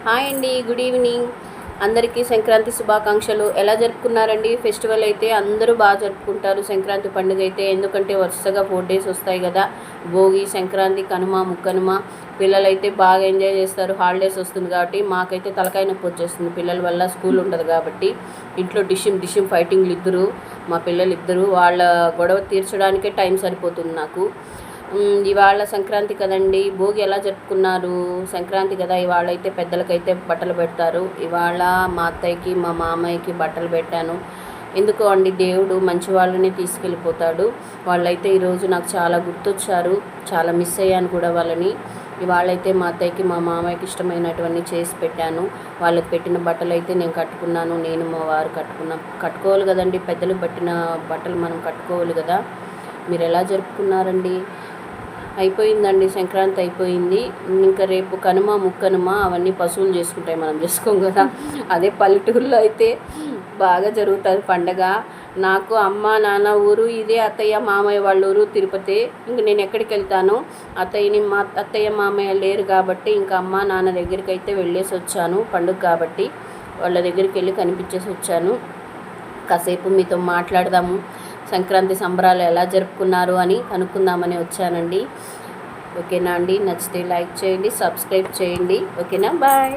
Hi అండి, good evening. అందరికీ సంక్రాంతి శుభాకాంక్షలు. ఎలా జరుపుకున్నారండి? ఫెస్టివల్ అయితే అందరూ బాగా జరుపుకుంటారు సంక్రాంతి పండుగ అయితే. ఎందుకంటే వరుసగా 4 days వస్తాయి కదా. భోగి, సంక్రాంతి, కనుమ, ముక్కనుమ. పిల్లలైతే బాగా ఎంజాయ్ చేస్తారు. హాలిడేస్ వస్తుంది కాబట్టి. మాకైతే తలకాయ నొప్పి వచ్చేస్తుంది పిల్లల వల్ల. స్కూల్ ఉంటుంది కాబట్టి ఇంట్లో డిషిం ఫైటింగ్లు ఇద్దరు, మా పిల్లలు ఇద్దరు. వాళ్ళ గొడవ తీర్చడానికే టైం సరిపోతుంది నాకు. ఇవాళ సంక్రాంతి కదండి. భోగి ఎలా జరుపుకున్నారు? సంక్రాంతి కదా, ఇవాళ అయితే పెద్దలకైతే బట్టలు పెడతారు. ఇవాళ మా అత్తయ్యకి మా మామయ్యకి బట్టలు పెట్టాను. ఎందుకో అండి, దేవుడు మంచి వాళ్ళని తీసుకెళ్ళిపోతాడు. వాళ్ళైతే ఈరోజు నాకు చాలా గుర్తొచ్చారు. చాలా మిస్ అయ్యాను కూడా వాళ్ళని. ఇవాళైతే మా అత్తయ్యకి మా మామయ్యకి ఇష్టమైనటువన్నీ చేసి పెట్టాను. వాళ్ళకి పెట్టిన బట్టలు అయితే నేను కట్టుకున్నాను. నేను మా వారు కట్టుకోవాలి కదండి. పెద్దలు పట్టిన బట్టలు మనం కట్టుకోవాలి కదా. మీరు ఎలా జరుపుకున్నారండి? అయిపోయిందండి, సంక్రాంతి అయిపోయింది. ఇంకా రేపు కనుమ, ముక్కనుమ అవన్నీ పశువులు చేసుకుంటాయి, మనం చేసుకోం కదా. అదే పల్లెటూరులో అయితే బాగా జరుగుతుంది పండగ. నాకు అమ్మ నాన్న ఊరు ఇదే, అత్తయ్య మామయ్య వాళ్ళ ఊరు తిరుపతి. ఇంక నేను ఎక్కడికి వెళ్తాను? మా అత్తయ్య మామయ్య లేరు కాబట్టి ఇంకా అమ్మ నాన్న దగ్గరికి అయితే వెళ్ళేసి వచ్చాను. పండుగ కాబట్టి వాళ్ళ దగ్గరికి వెళ్ళి కనిపించేసి వచ్చాను. కాసేపు మీతో మాట్లాడదాము, సంక్రాంతి సంబరాలు ఎలా జరుపుకున్నారు అని కనుక్కుందామని వచ్చానండి. ఓకేనా అండి? నచ్చితే లైక్ చేయండి, సబ్స్క్రైబ్ చేయండి. ఓకేనా? బాయ్.